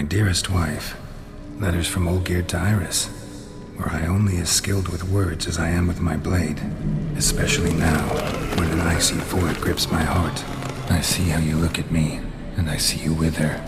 dearest wife. Letters from Olgierd to Iris. Were I only as skilled with words as I am with my blade. Especially now, when an icy void grips my heart. I see how you look at me, and I see you wither.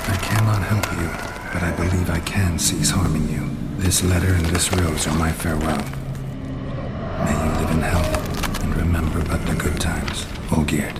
I cannot help you, but I believe I can cease harming you. This letter and this rose are my farewell. May you live in health, and remember but the good times, Olgierd.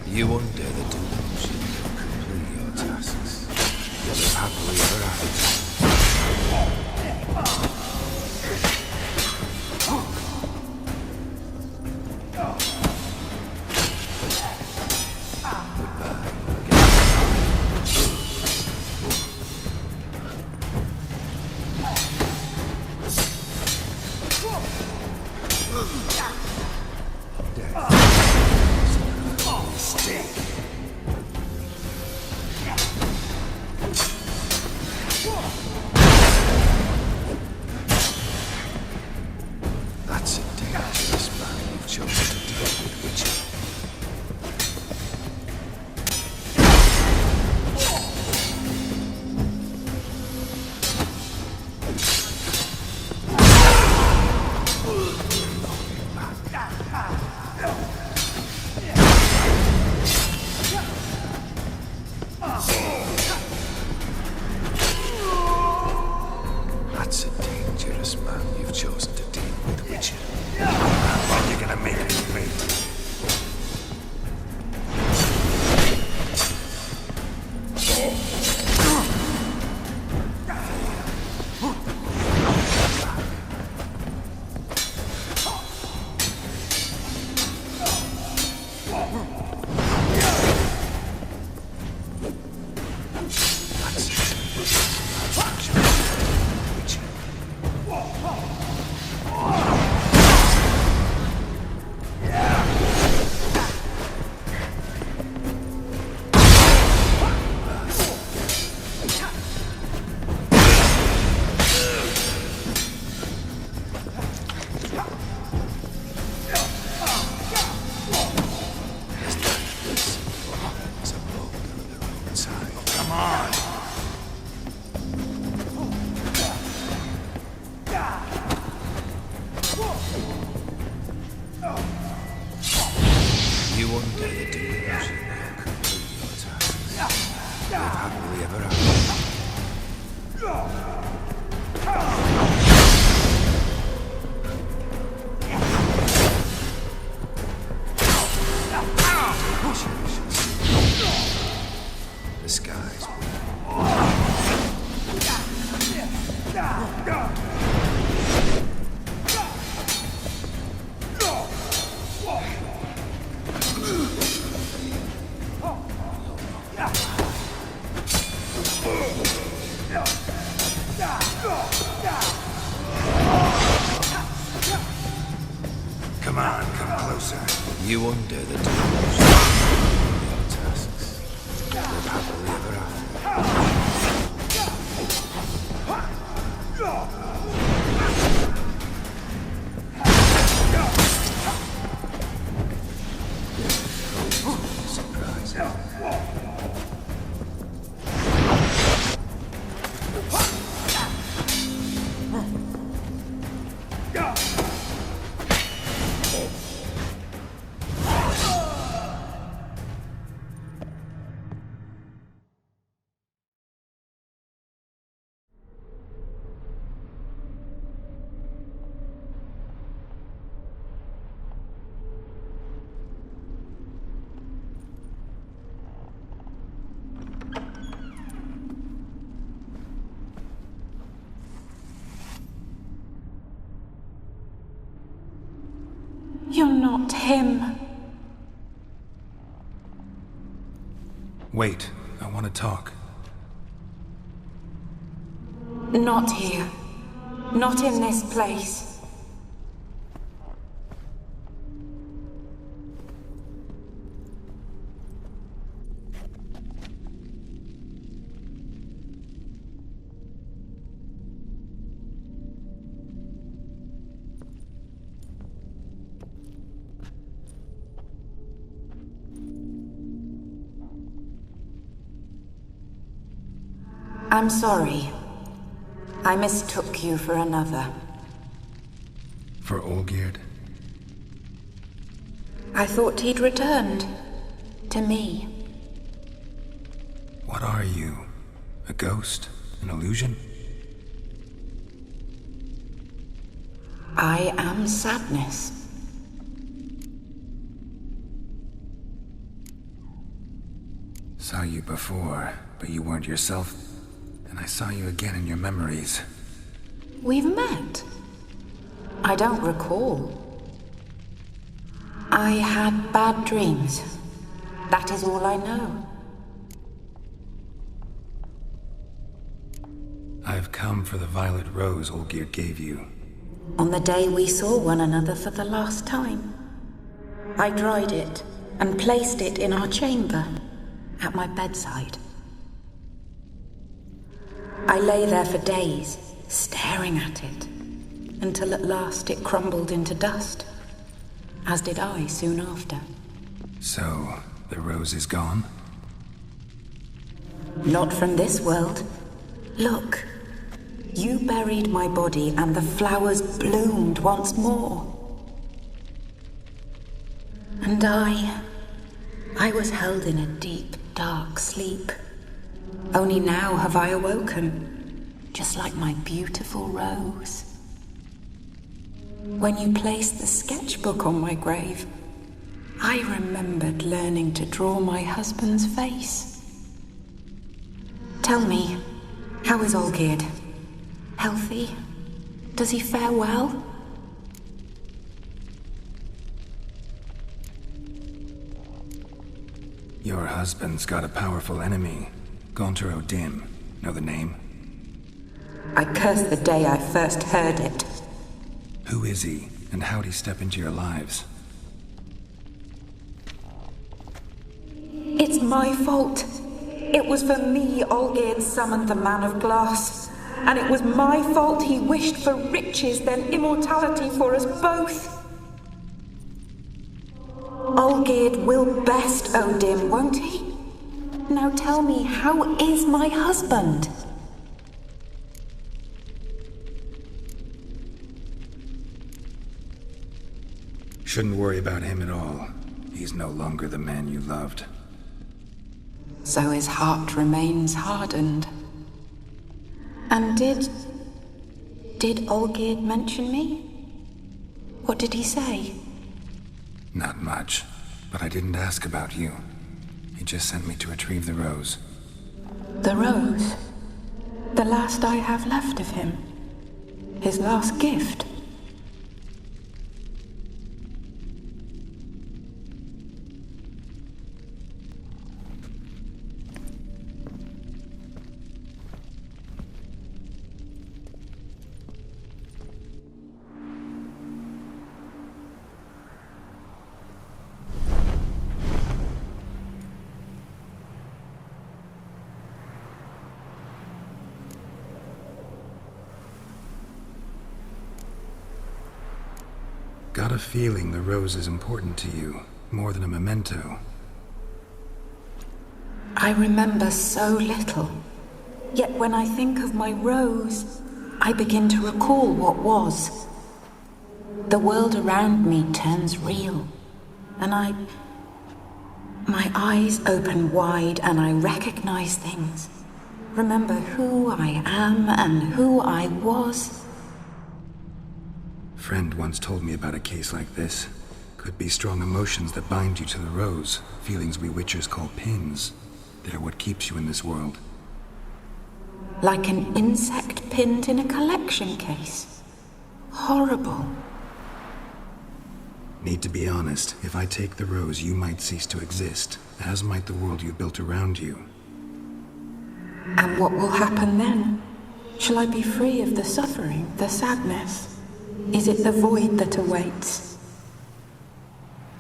You won't dare the delusion to complete your tasks. You'll live happily ever after. Whoa! inside. Come on! You won't dare the delusion they'll complete your tasks. Live happily ever after. The skies Come on, come closer. You undare the delusion of your tasks. Live happily ever after. Surprise. You're not him. Wait, I want to talk. Not here. Not in this place. I'm sorry. I mistook you for another. For Olgierd? I thought he'd returned. To me. What are you? A ghost? An illusion? I am sadness. Saw you before, but you weren't yourself. And I saw you again in your memories. We've met. I don't recall. I had bad dreams. That is all I know. I've come for the violet rose Olgierd gave you. On the day we saw one another for the last time, I dried it and placed it in our chamber, at my bedside. I lay there for days, staring at it, until at last it crumbled into dust, as did I soon after. So, the rose is gone? Not from this world. Look, you buried my body and the flowers bloomed once more. And I was held in a deep, dark sleep. Only now have I awoken, just like my beautiful rose. When you placed the sketchbook on my grave, I remembered learning to draw my husband's face. Tell me, how is Olgierd? Healthy? Does he fare well? Your husband's got a powerful enemy. Gaunter O'Dim. Know the name? I curse the day I first heard it. Who is he, and how'd he step into your lives? It's my fault. It was for me Olgierd summoned the Man of Glass. And it was my fault he wished for riches, then immortality for us both. Olgierd will best O'Dim, won't he? Now tell me, how is my husband? Shouldn't worry about him at all. He's no longer the man you loved. So his heart remains hardened. And did Olgierd mention me? What did he say? Not much, but I didn't ask about you. He just sent me to retrieve the rose. The rose? The last I have left of him? His last gift? Got a feeling the rose is important to you, more than a memento. I remember so little. Yet when I think of my rose, I begin to recall what was. The world around me turns real, and my eyes open wide and I recognize things. Remember who I am and who I was. Friend once told me about a case like this. Could be strong emotions that bind you to the rose, feelings we witchers call pins. They're what keeps you in this world. Like an insect pinned in a collection case. Horrible. Need to be honest, if I take the rose, you might cease to exist, as might the world you built around you. And what will happen then? Shall I be free of the suffering, the sadness? Is it the void that awaits?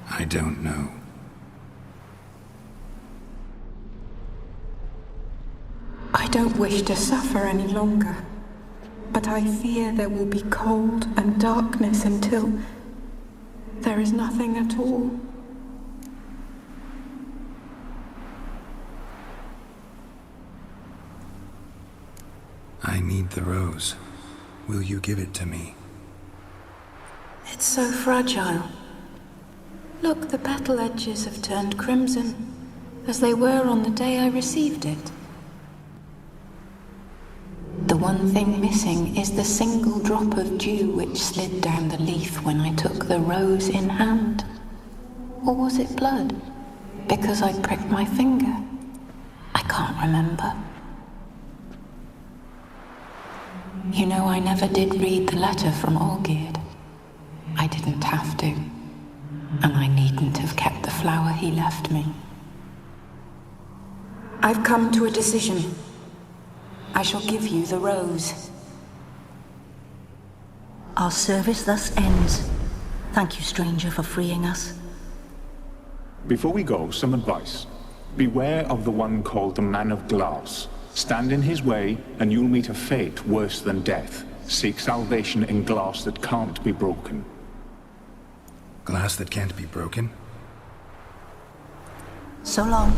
I don't know. I don't wish to suffer any longer, but I fear there will be cold and darkness until there is nothing at all. I need the rose. Will you give it to me? It's so fragile. Look, the petal edges have turned crimson, as they were on the day I received it. The one thing missing is the single drop of dew which slid down the leaf when I took the rose in hand. Or was it blood? Because I pricked my finger? I can't remember. You know, I never did read the letter from Olgierd. I didn't have to, and I needn't have kept the flower he left me. I've come to a decision. I shall give you the rose. Our service thus ends. Thank you, stranger, for freeing us. Before we go, some advice. Beware of the one called the Man of Glass. Stand in his way, and you'll meet a fate worse than death. Seek salvation in glass that can't be broken. Glass that can't be broken? So long.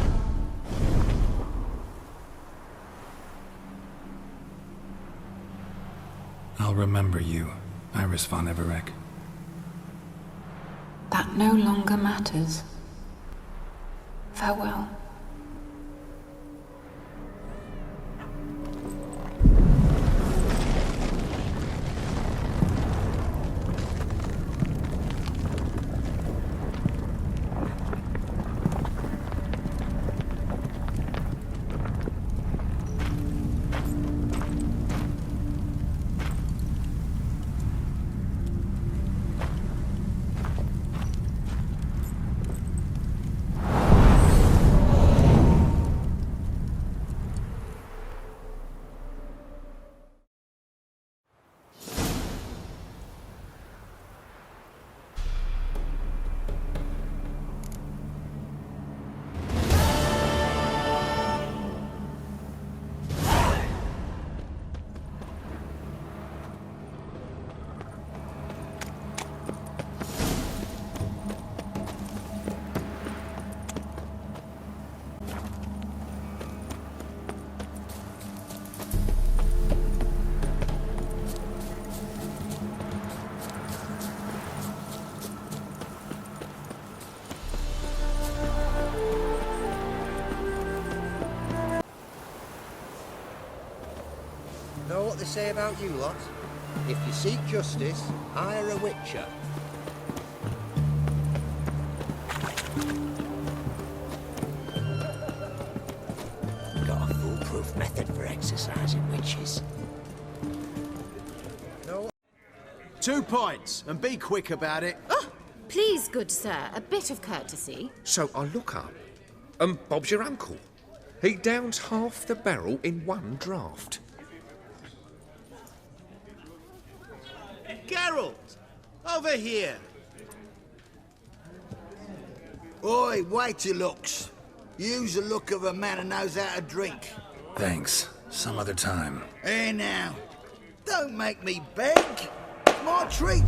I'll remember you, Iris von Everec. That no longer matters. Farewell. Know what they say about you lot? If you seek justice, hire a witcher. Got a foolproof method for exercising witches. No. 2 points, and be quick about it. Oh, please, good sir, a bit of courtesy. So I look up, and Bob's your uncle. He downs half the barrel in one draught. Geralt! Over here! Oi, wait your looks. Use the look of a man who knows how to drink. Thanks. Some other time. Here now. Don't make me beg. It's my treat.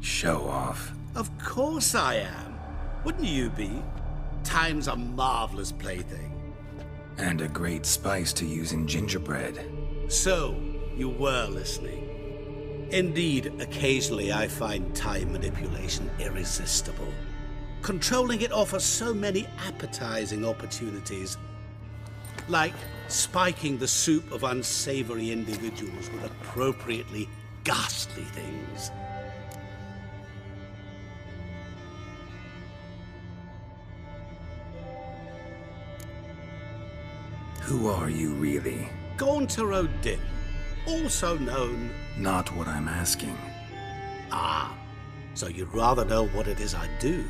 Show off. Of course I am. Wouldn't you be? Time's a marvelous plaything. And a great spice to use in gingerbread. So, you were listening. Indeed, occasionally I find time manipulation irresistible. Controlling it offers so many appetizing opportunities. Like spiking the soup of unsavory individuals with appropriately ghastly things. Who are you, really? Gaunter O'Din, also known... Not what I'm asking. Ah, so you'd rather know what it is I do.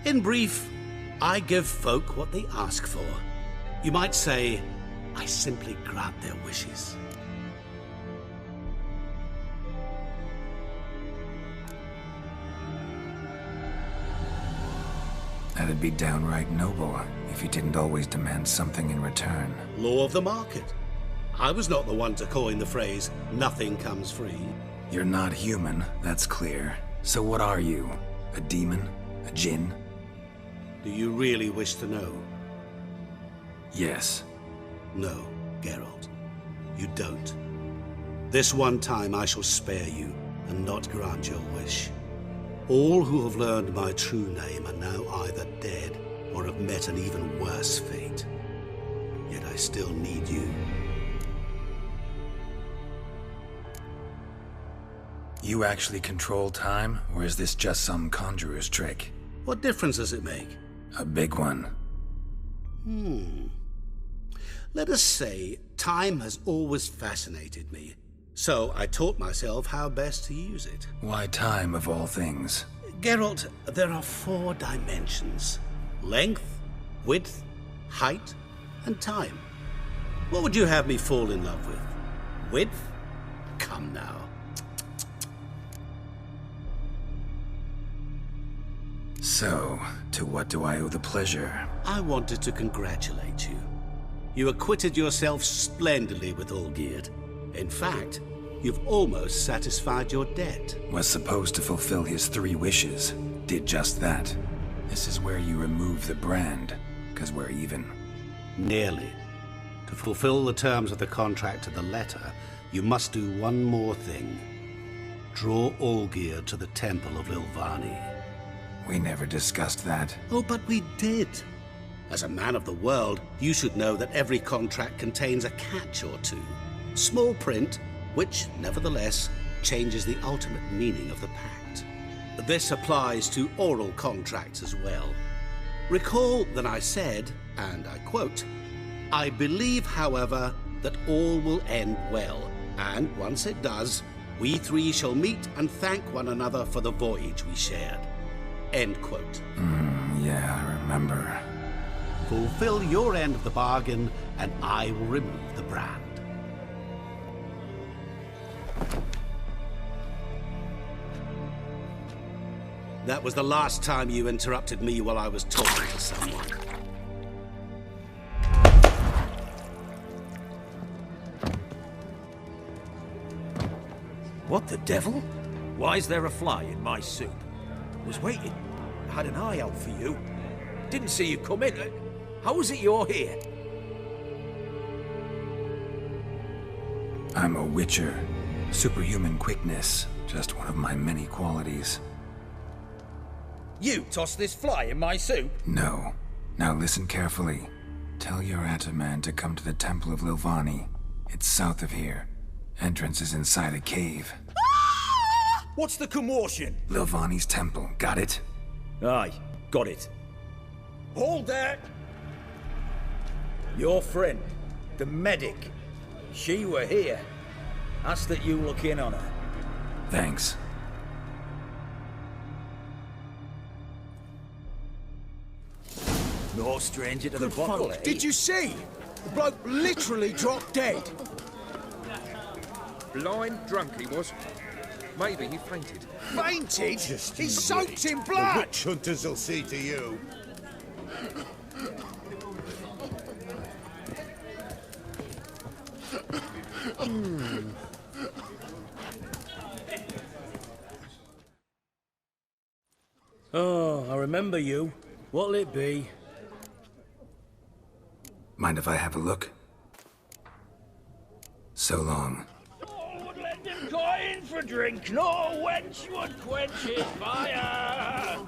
In brief, I give folk what they ask for. You might say, I simply grant their wishes. That'd be downright noble if you didn't always demand something in return. Law of the market. I was not the one to coin the phrase, nothing comes free. You're not human, that's clear. So what are you? A demon? A djinn? Do you really wish to know? Yes. No, Geralt. You don't. This one time I shall spare you and not grant your wish. All who have learned my true name are now either dead or have met an even worse fate. Yet I still need you. You actually control time, or is this just some conjurer's trick? What difference does it make? A big one. Let us say time has always fascinated me. So I taught myself how best to use it. Why time, of all things? Geralt, there are 4 dimensions. Length, width, height, and time. What would you have me fall in love with? Width? Come now. So, to what do I owe the pleasure? I wanted to congratulate you. You acquitted yourself splendidly with Olgierd. In fact, you've almost satisfied your debt. Was supposed to fulfill his 3 wishes. Did just that. This is where you remove the brand, 'cause we're even. Nearly. To fulfill the terms of the contract to the letter, you must do one more thing. Draw Olgierd to the Temple of Lilvani. We never discussed that. Oh, but we did. As a man of the world, you should know that every contract contains a catch or two. Small print, which, nevertheless, changes the ultimate meaning of the pact. This applies to oral contracts as well. Recall that I said, and I quote, "I believe, however, that all will end well, and once it does, we 3 shall meet and thank one another for the voyage we shared." End quote. Yeah, I remember. Fulfill your end of the bargain, and I will remove the brand. That was the last time you interrupted me while I was talking to someone. What the devil? Why is there a fly in my soup? Was waiting. I had an eye out for you. Didn't see you come in. How is it you're here? I'm a witcher. Superhuman quickness, just one of my many qualities. You tossed this fly in my soup? No. Now listen carefully. Tell your Ataman to come to the Temple of Lilvani. It's south of here. Entrance is inside a cave. What's the commotion? Lilvani's temple, got it? Aye, got it. Hold there! Your friend, the medic, she were here. Ask that you look in on her. Thanks. No stranger to the bottle, eh? Did you see? The bloke literally dropped dead. Blind drunk he was. Maybe he fainted. Fainted? He's soaked in The blood! witch hunters will see to you. Oh, I remember you. What'll it be? Mind if I have a look? So long. Would let them go in for drink. No wench would quench his fire.